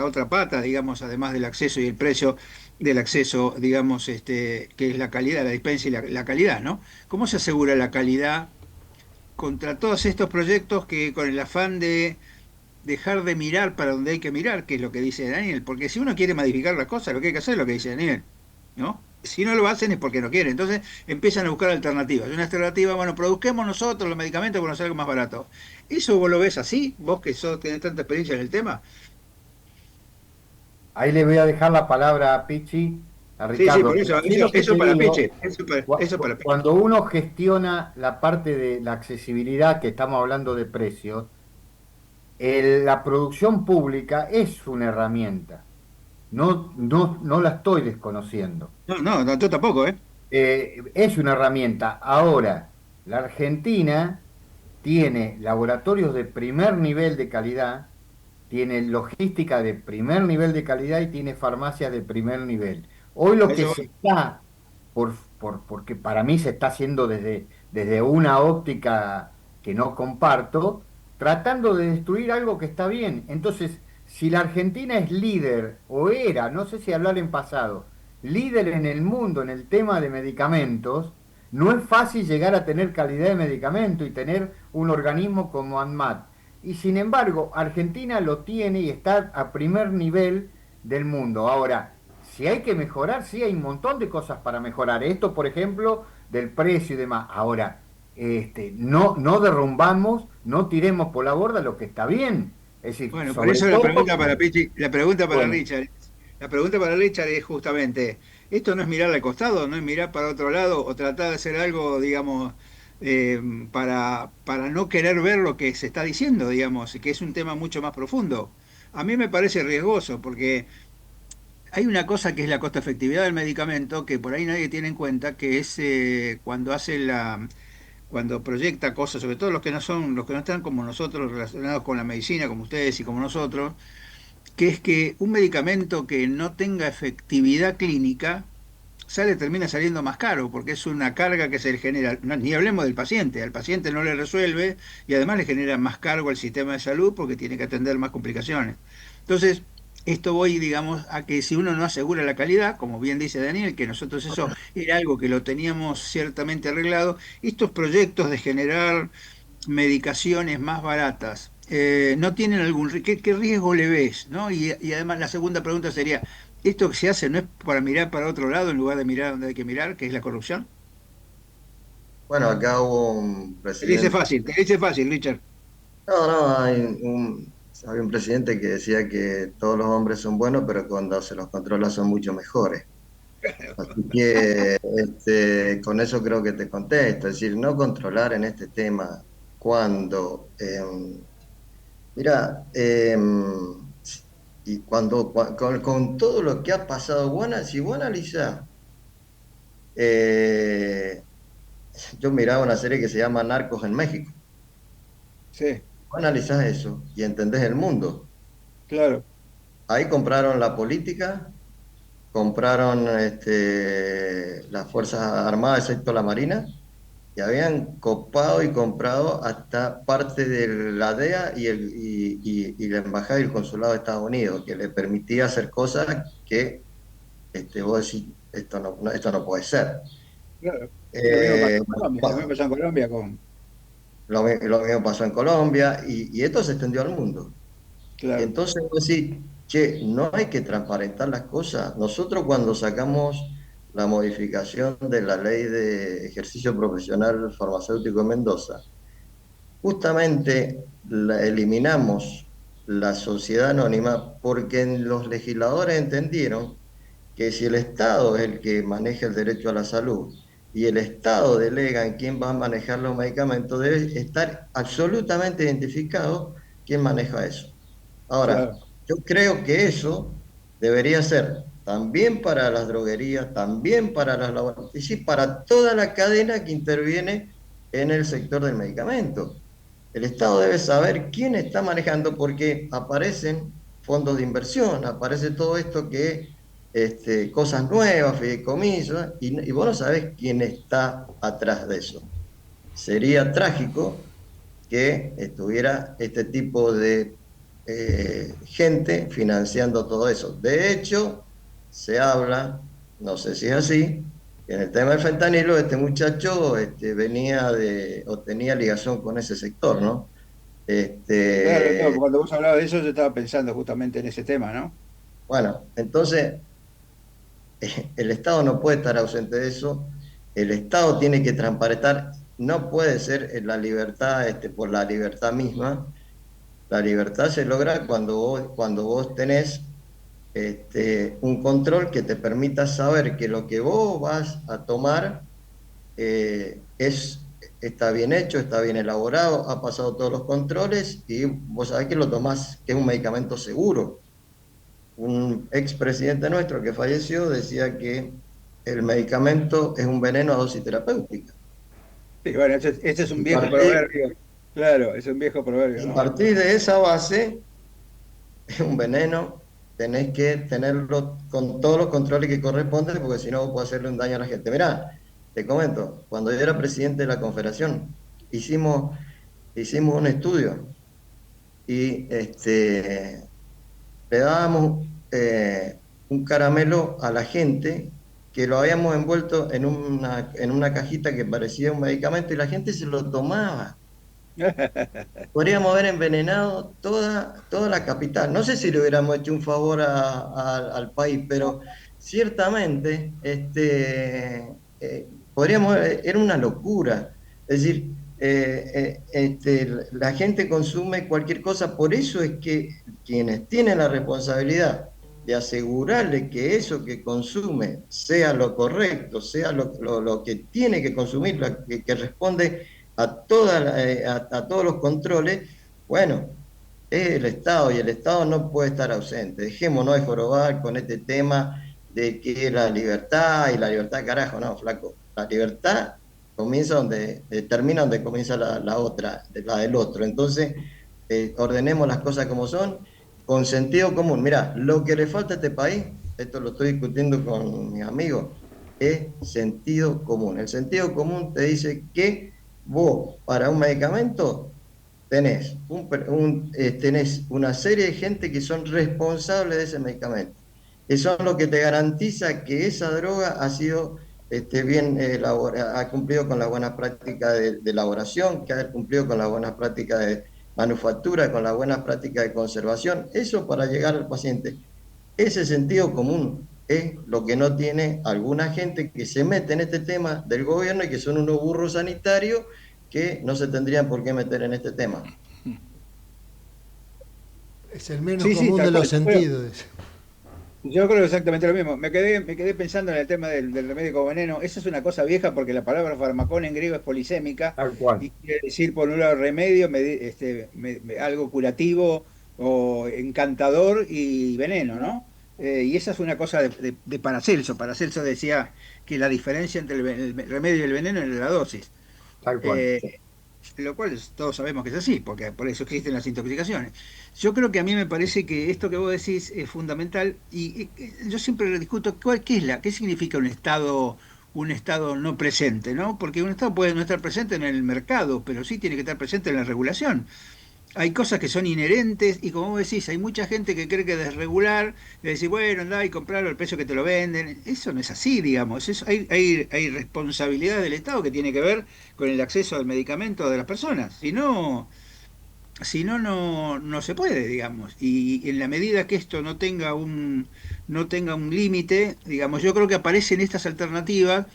otra pata, digamos, además del acceso y el precio del acceso, digamos, que es la calidad, la dispensa y la calidad, ¿no? ¿Cómo se asegura la calidad contra todos estos proyectos que con el afán de dejar de mirar para donde hay que mirar, que es lo que dice Daniel? Porque si uno quiere modificar las cosas, lo que hay que hacer es lo que dice Daniel, ¿no? Si no lo hacen es porque no quieren. Entonces empiezan a buscar alternativas. Una alternativa, bueno, produzcamos nosotros los medicamentos para hacer algo más barato. ¿Eso vos lo ves así? Vos que tenés tanta experiencia en el tema. ahí le voy a dejar la palabra a Pichi, a Sí, sí, por Ricardo. eso, A mí lo que eso te para digo, Piche, eso para Piche. cuando uno gestiona la parte de la accesibilidad, que estamos hablando de precios, la producción pública es una herramienta. No la estoy desconociendo. No, no, no, yo tampoco, ¿eh? Es una herramienta. Ahora, la Argentina tiene laboratorios de primer nivel de calidad, tiene logística de primer nivel de calidad y tiene farmacias de primer nivel. Hoy lo que Eso, se está, porque para mí se está haciendo desde una óptica que no comparto, tratando de destruir algo que está bien. Entonces, si la Argentina es líder, o era, no sé si hablar en pasado, líder en el mundo en el tema de medicamentos, no es fácil llegar a tener calidad de medicamento y tener un organismo como ANMAT. Y sin embargo, Argentina lo tiene y está a primer nivel del mundo. Ahora, si hay que mejorar, sí hay un montón de cosas para mejorar. Esto, por ejemplo, del precio y demás. Ahora, no derrumbamos, no tiremos por la borda lo que está bien. Es decir, bueno, por sobre eso la todo, pregunta para Pichi, la pregunta para bueno, Richard. La pregunta para Richard es justamente, esto no es mirar al costado, no es mirar para otro lado o tratar de hacer algo, digamos, para no querer ver lo que se está diciendo, digamos, que es un tema mucho más profundo. A mí me parece riesgoso porque hay una cosa que es la costo efectividad del medicamento que por ahí nadie tiene en cuenta, que es cuando proyecta cosas, sobre todo los que no están como nosotros relacionados con la medicina, como ustedes y como nosotros, que es que un medicamento que no tenga efectividad clínica termina saliendo más caro, porque es una carga que se le genera, ni hablemos del paciente, al paciente no le resuelve y además le genera más cargo al sistema de salud porque tiene que atender más complicaciones. Entonces, esto voy, digamos, a que si uno no asegura la calidad, como bien dice Daniel, que nosotros eso era algo que lo teníamos ciertamente arreglado, estos proyectos de generar medicaciones más baratas, ¿no tienen qué riesgo le ves? ¿No? Y además la segunda pregunta sería, ¿esto que se hace no es para mirar para otro lado en lugar de mirar donde hay que mirar, que es la corrupción? Bueno, acá hubo un presidente. Te dice fácil, Richard. No, no, había un presidente que decía que todos los hombres son buenos, pero cuando se los controla son mucho mejores. Así que con eso creo que te contesto, es decir, no controlar en este tema cuando, mira, y con todo lo que ha pasado, si vos analizás, eh, yo miraba una serie que se llama Narcos en México, Sí, vos analizás eso y entendés el mundo. claro. Ahí compraron la política, compraron las Fuerzas Armadas, excepto la Marina, y habían copado y comprado hasta parte de la DEA y la Embajada y el Consulado de Estados Unidos, que le permitía hacer cosas que vos decís, esto no puede ser. Claro. Y Eh, lo mismo pasó en Colombia con... lo mismo pasó en Colombia y esto se extendió al mundo. Y Claro, entonces vos decís, che, no hay que transparentar las cosas. Nosotros cuando sacamos la modificación de la ley de ejercicio profesional farmacéutico en Mendoza, justamente eliminamos la sociedad anónima porque los legisladores entendieron que si el Estado es el que maneja el derecho a la salud y el Estado delega en quién va a manejar los medicamentos, debe estar absolutamente identificado quién maneja eso. Ahora, claro. yo creo que eso debería ser también para las droguerías, también para las laboratorios, y para toda la cadena que interviene en el sector del medicamento. El Estado debe saber quién está manejando porque aparecen fondos de inversión, aparece todo esto que cosas nuevas, fideicomisos, y vos no sabés quién está atrás de eso. Sería trágico que estuviera este tipo de gente financiando todo eso. De hecho, se habla, no sé si es así, que en el tema del fentanilo este muchacho venía o tenía ligación con ese sector, ¿no? Claro, no, Este, cuando vos hablabas de eso, yo estaba pensando justamente en ese tema, ¿no? bueno, entonces el Estado no puede estar ausente de eso, el Estado tiene que transparentar, no puede ser la libertad por la libertad misma. La libertad se logra cuando vos tenés un control que te permita saber que lo que vos vas a tomar está bien hecho, está bien elaborado, ha pasado todos los controles y vos sabés que lo tomás, que es un medicamento seguro. Un expresidente nuestro que falleció decía que el medicamento es un veneno a dosis terapéutica. Sí, bueno, ese es un Y viejo partir, proverbio. Claro, es un viejo proverbio, y ¿no? partir de esa base es un veneno, tenés que tenerlo con todos los controles que corresponden, porque si no puede hacerle un daño a la gente. Mirá, te comento, cuando yo era presidente de la Confederación, hicimos un estudio y le dábamos un caramelo a la gente que lo habíamos envuelto en una cajita que parecía un medicamento y la gente se lo tomaba. Podríamos haber envenenado toda la capital. No sé si le hubiéramos hecho un favor al país, pero ciertamente era una locura. Es decir, la gente consume cualquier cosa, por eso es que quienes tienen la responsabilidad de asegurarle que eso que consume sea lo correcto, sea lo que tiene que consumir, que responde a todos los controles, bueno, es el Estado y el Estado no puede estar ausente. Dejémonos de jorobar con este tema de que la libertad y la libertad, carajo, no, flaco. La libertad termina donde comienza la otra, la del otro. Entonces, ordenemos las cosas como son con sentido común. Mira, lo que le falta a este país, esto lo estoy discutiendo con mis amigos, es sentido común. El sentido común te dice que vos, para un medicamento, tenés una serie de gente que son responsables de ese medicamento. Eso es lo que te garantiza que esa droga ha sido bien ha cumplido con las buenas prácticas de elaboración, que ha cumplido con las buenas prácticas de manufactura, con las buenas prácticas de conservación. Eso para llegar al paciente. Ese sentido común es lo que no tiene alguna gente que se mete en este tema del gobierno y que son unos burros sanitarios que no se tendrían por qué meter en este tema. Es el menos Sí, sí, común tal de los cual. sentidos. Yo creo exactamente lo mismo. Me quedé pensando en el tema del remedio con veneno. Eso es una cosa vieja porque la palabra farmacón en griego es polisémica Tal cual. y quiere decir, por un lado, remedio, algo curativo o encantador y veneno, ¿no? Y esa es una cosa de Paracelso. Paracelso decía que la diferencia entre el remedio y el veneno era la dosis. Tal cual. Eh, lo cual todos sabemos que es así, porque por eso existen las intoxicaciones. Yo creo que a mí me parece que esto que vos decís es fundamental y yo siempre lo discuto, ¿qué significa un estado no presente, ¿no? Porque un estado puede no estar presente en el mercado, pero sí tiene que estar presente en la regulación. Hay cosas que son inherentes y como vos decís, hay mucha gente que cree que desregular, de decir, bueno, andá y comprarlo al precio que te lo venden. Eso no es así, digamos. Hay responsabilidad del Estado que tiene que ver con el acceso al medicamento de las personas. Si no, no se puede, digamos. Y en la medida que esto no tenga un límite, digamos, yo creo que aparecen estas alternativas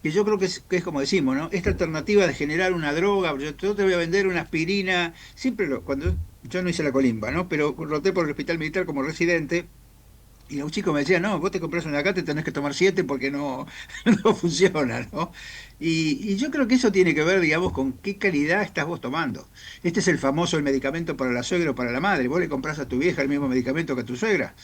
que yo creo que es como decimos, ¿no? Esta alternativa de generar una droga, yo te voy a vender una aspirina, cuando yo no hice la colimba, ¿no? Pero roté por el hospital militar como residente, y los chicos me decían, no, vos te compras una acá, te tenés que tomar 7 porque no, no funciona, ¿no? Y yo creo que eso tiene que ver, digamos, con qué calidad estás vos tomando. Este es el medicamento para la suegra o para la madre. Vos le compras a tu vieja el mismo medicamento que a tu suegra.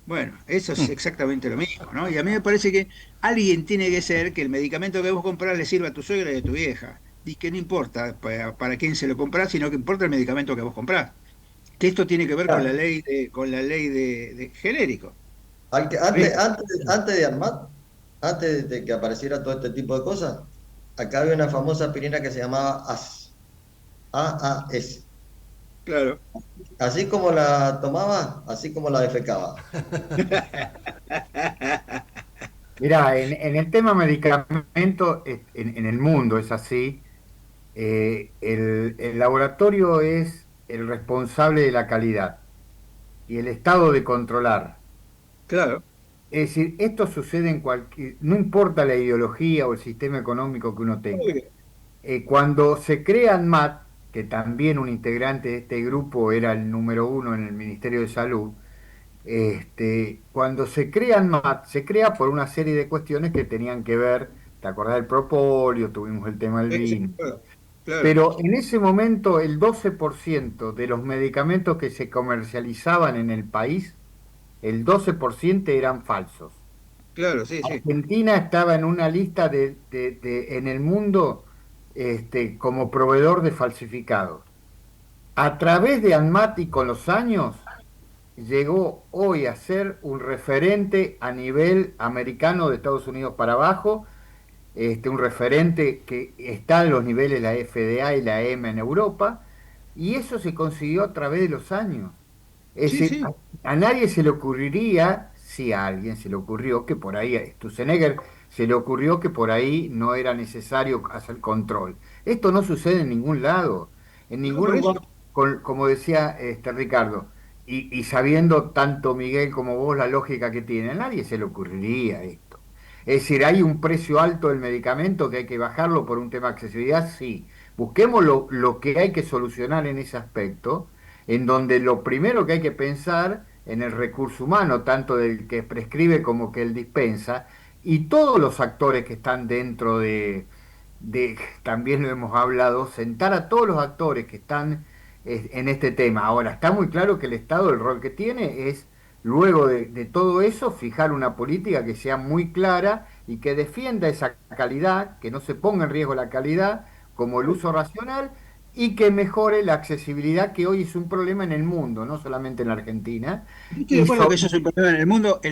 Bueno, eso es exactamente lo mismo, ¿no? Y a mí me parece que alguien tiene que ser que el medicamento que vos comprás le sirva a tu suegra y a tu vieja. Y que no importa para quién se lo comprás, sino que importa el medicamento que vos comprás. Que esto tiene que ver con la Claro. ley de genérico. Antes de Armat, antes de que apareciera todo este tipo de cosas, acá había una famosa aspirina que se llamaba AAS. Claro. Así como la tomaba, así como la defecaba. Mirá, en el tema medicamento, en el mundo es así. El laboratorio es el responsable de la calidad y el Estado de controlar. Claro. Es decir, esto sucede en cualquier, no importa la ideología o el sistema económico que uno tenga. Obvio. Cuando se crea ANMAT, que también un integrante de este grupo era el número uno en el Ministerio de Salud, cuando se crea ANMAT, se crea por una serie de cuestiones que tenían que ver, ¿te acordás del propóleo? Tuvimos el tema del Sí, vino. claro. Claro. Pero en ese momento el 12% de los medicamentos que se comercializaban en el país, el 12% eran falsos. Claro, sí, sí. Argentina estaba en una lista en el mundo como proveedor de falsificados. A través de ANMAT y con los años, llegó hoy a ser un referente a nivel americano de Estados Unidos para abajo, un referente que está en los niveles de la FDA y la EMA en Europa, y eso se consiguió a través de los años. Es Sí, decir, sí. a nadie se le ocurriría, si a alguien se le ocurrió que por ahí, a Sturzenegger se le ocurrió que por ahí no era necesario hacer control. Esto no sucede en ningún lado, en No, ningún por eso. lugar, como decía Ricardo, y sabiendo tanto Miguel como vos la lógica que tiene, a nadie se le ocurriría esto. Es decir, hay un precio alto del medicamento que hay que bajarlo por un tema de accesibilidad, sí. Busquemos lo que hay que solucionar en ese aspecto, en donde lo primero que hay que pensar en el recurso humano, tanto del que prescribe como que el dispensa, y todos los actores que están dentro también lo hemos hablado, sentar a todos los actores que están en este tema. Ahora, está muy claro que el Estado, el rol que tiene es, luego de todo eso, fijar una política que sea muy clara y que defienda esa calidad, que no se ponga en riesgo la calidad, como el uso racional, y que mejore la accesibilidad, que hoy es un problema en el mundo, no solamente en la Argentina. Yo estoy de Y acuerdo que eso es un problema en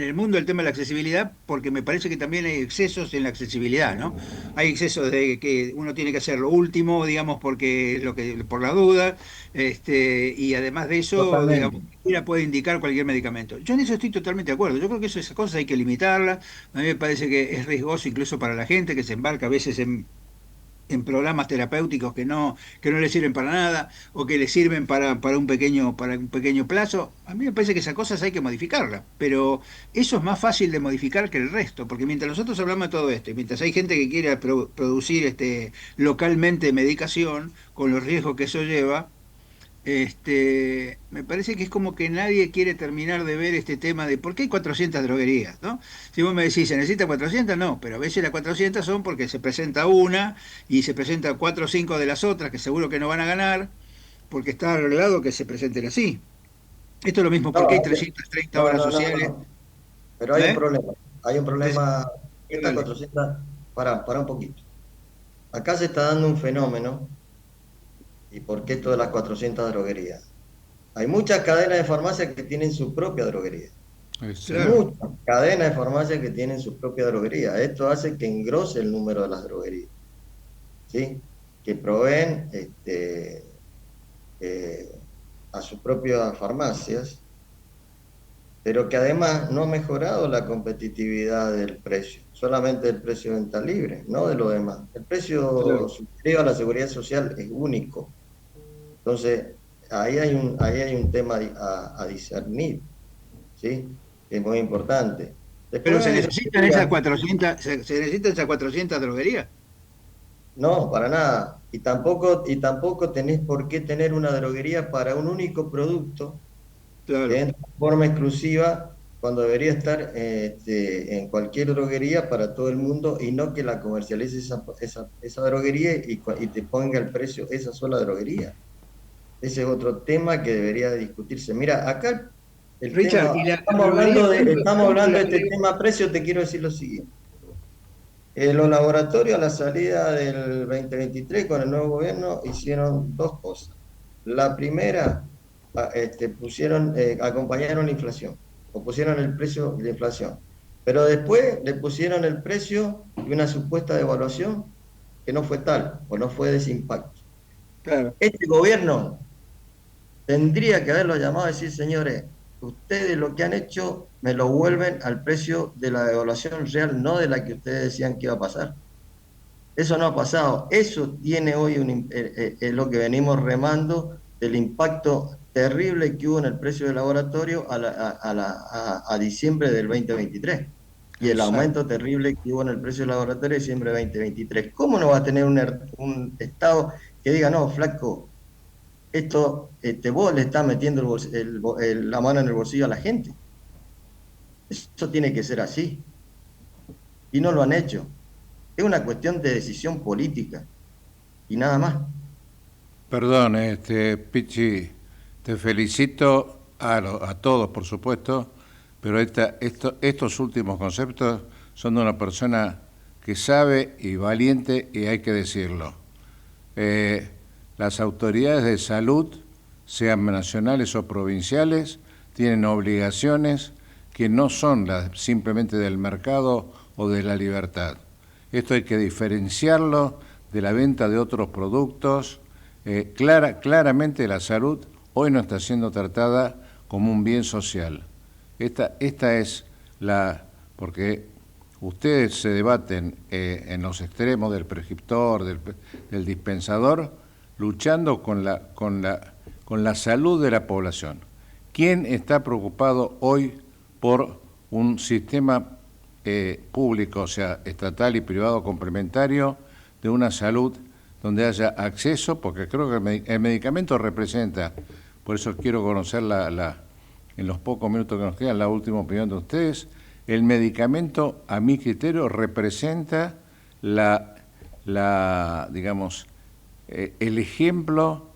el mundo el tema de la accesibilidad, porque me parece que también hay excesos en la accesibilidad, ¿no? Hay excesos de que uno tiene que hacer lo último, digamos, porque por la duda, y además de eso, digamos, totalmente. cualquiera puede indicar cualquier medicamento. Yo en eso estoy totalmente de acuerdo. Yo creo que esas cosas hay que limitarlas. A mí me parece que es riesgoso incluso para la gente que se embarca a veces en programas terapéuticos que no le sirven para nada o que le sirven para un pequeño plazo. A mí me parece que esas cosas hay que modificarlas, pero eso es más fácil de modificar que el resto, porque mientras nosotros hablamos de todo esto, y mientras hay gente que quiere producir localmente medicación, con los riesgos que eso lleva, me parece que es como que nadie quiere terminar de ver este tema de por qué hay 400 droguerías, ¿no? Si vos me decís, ¿se necesita 400? No, pero a veces las 400 son porque se presenta una y se presenta 4 o 5 de las otras que seguro que no van a ganar, porque está arreglado que se presenten así. Esto es lo mismo porque hay No, 330 no, obras no, no, sociales. no. Pero hay un ¿Eh? problema. Hay un problema. Estas Dale. 400, para un poquito. Acá se está dando un fenómeno. ¿Y por qué todas las 400 droguerías? Hay muchas cadenas de farmacias que tienen su propia droguería. Claro. Muchas cadenas de farmacias que tienen su propia droguería. Esto hace que engrose el número de las droguerías, ¿sí? Que proveen eh, a sus propias farmacias, pero que además no ha mejorado la competitividad del precio, solamente el precio de venta libre, no de lo demás. El precio Claro. sugerido a la seguridad social es único. Entonces, ahí hay un tema a discernir, ¿sí? Que es muy importante. Pero Después se hay necesitan esas droguerías. 400, se necesitan esas 400 droguerías. No, para nada. Y tampoco tenés por qué tener una droguería para un único producto que Claro. entra de forma exclusiva cuando debería estar en cualquier droguería para todo el mundo y no que la comercialice esa droguería y te ponga el precio esa sola droguería. Ese es otro tema que debería discutirse. Mira, acá el Richard, tema, ¿y la droguería estamos cuánto hablando la de este droguería? tema precio, te quiero decir lo siguiente. Los laboratorios a la salida del 2023 con el nuevo gobierno hicieron dos cosas. La primera, acompañaron la inflación, o pusieron el precio de la inflación. Pero después le pusieron el precio y una supuesta devaluación que no fue tal, o no fue de ese impacto. Claro. Este gobierno tendría que haberlo llamado a decir, señores, ustedes lo que han hecho me lo vuelven al precio de la devaluación real, no de la que ustedes decían que iba a pasar. Eso no ha pasado. Eso tiene hoy lo que venimos remando del impacto terrible que hubo en el precio del laboratorio a diciembre del 2023 y el Exacto. aumento terrible que hubo en el precio del laboratorio de diciembre de 2023. ¿Cómo no va a tener un Estado que diga, no, flaco, esto vos le estás metiendo la mano en el bolsillo a la gente? Eso tiene que ser así. Y no lo han hecho. Es una cuestión de decisión política y nada más. Perdón, Pichi, te felicito a todos, por supuesto, pero estos últimos conceptos son de una persona que sabe y valiente, y hay que decirlo. Las autoridades de salud, sean nacionales o provinciales, tienen obligaciones que no son simplemente del mercado o de la libertad. Esto hay que diferenciarlo de la venta de otros productos. Claramente la salud hoy no está siendo tratada como un bien social. Esta es porque ustedes se debaten en los extremos del prescriptor, del dispensador, luchando con la salud de la población. ¿Quién está preocupado hoy por un sistema público, o sea, estatal y privado complementario, de una salud donde haya acceso? Porque creo que el medicamento representa, por eso quiero conocer en los pocos minutos que nos quedan, la última opinión de ustedes. El medicamento, a mi criterio, representa digamos, el ejemplo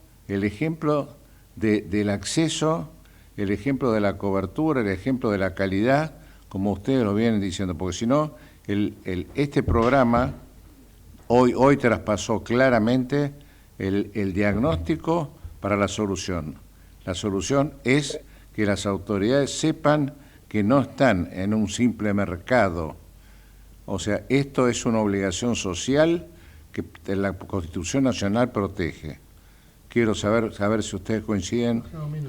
del acceso, el ejemplo de la cobertura, el ejemplo de la calidad, como ustedes lo vienen diciendo, porque si no, este programa hoy traspasó claramente el diagnóstico para la solución. La solución es que las autoridades sepan que no están en un simple mercado. O sea, esto es una obligación social que la Constitución Nacional protege. Quiero saber si ustedes coinciden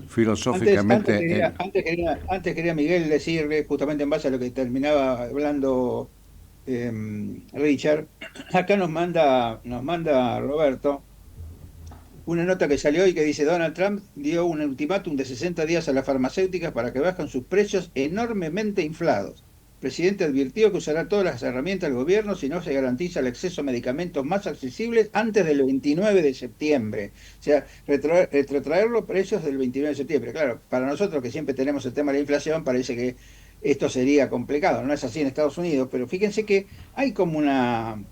filosóficamente. Antes quería Miguel decirle, justamente en base a lo que terminaba hablando Richard, acá nos manda Roberto una nota que salió y que dice: Donald Trump dio un ultimátum de 60 días a las farmacéuticas para que bajen sus precios enormemente inflados. El presidente advirtió que usará todas las herramientas del gobierno si no se garantiza el acceso a medicamentos más accesibles antes del 29 de septiembre. O sea, retrotraer los precios del 29 de septiembre. Claro, para nosotros que siempre tenemos el tema de la inflación, parece que esto sería complicado. No es así en Estados Unidos, pero fíjense que hay como una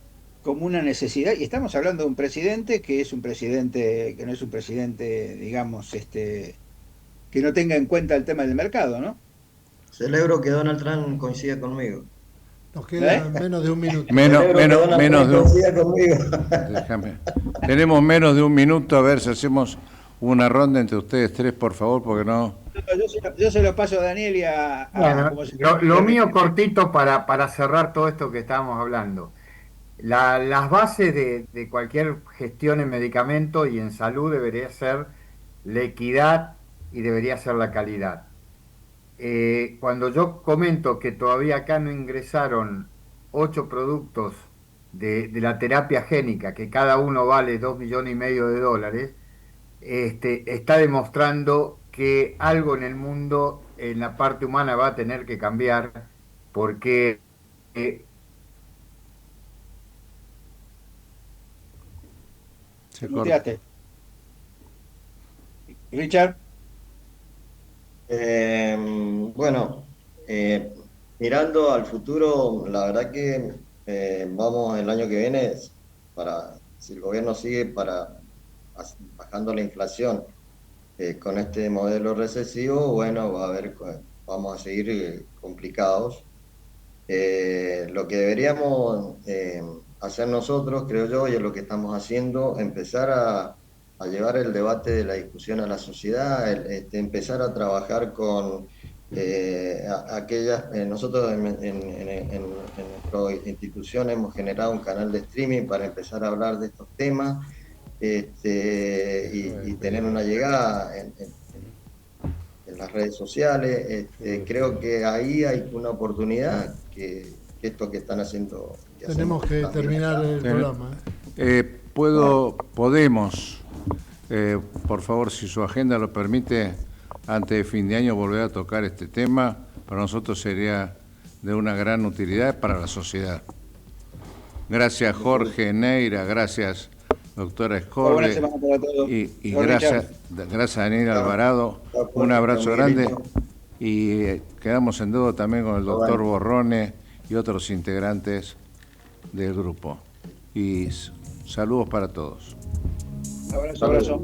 necesidad, y estamos hablando de un presidente que es un presidente, que no es un presidente, digamos, que no tenga en cuenta el tema del mercado, ¿no? Celebro que Donald Trump coincida conmigo. Nos queda menos de un minuto. Déjame. Tenemos menos de un minuto, a ver si hacemos una ronda entre ustedes tres, por favor, porque no... Yo se lo paso a Daniel y a bueno, lo mío cortito para cerrar todo esto que estábamos hablando. Las bases de cualquier gestión en medicamento y en salud debería ser la equidad y debería ser la calidad. Cuando yo comento que todavía acá no ingresaron 8 productos de la terapia génica, que cada uno vale $2,5 millones, está demostrando que algo en el mundo, en la parte humana, va a tener que cambiar, porque se cortaste. Richard. Bueno, mirando al futuro, la verdad que vamos el año que viene, si el gobierno sigue bajando la inflación con este modelo recesivo, bueno, vamos a seguir complicados. Lo que deberíamos hacer nosotros, creo yo, y es lo que estamos haciendo, empezar a llevar el debate de la discusión a la sociedad, empezar a trabajar con nosotros en nuestra institución hemos generado un canal de streaming para empezar a hablar de estos temas y tener una llegada en las redes sociales. Creo que ahí hay una oportunidad que esto que están haciendo... Tenemos que terminar el programa. Podemos, por favor, si su agenda lo permite, antes de fin de año volver a tocar este tema. Para nosotros sería de una gran utilidad para la sociedad. Gracias, Jorge Neira, gracias, doctora Escorre, y gracias a Daniel Alvarado. Un abrazo grande y quedamos en deuda también con el doctor Borrone y otros integrantes del grupo. Y saludos para todos. Abrazo.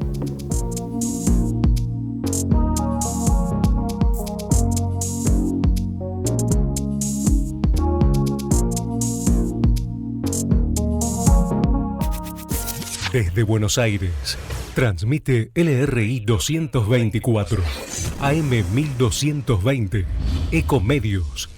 Desde Buenos Aires, transmite LRI 224, AM 1220, Ecomedios.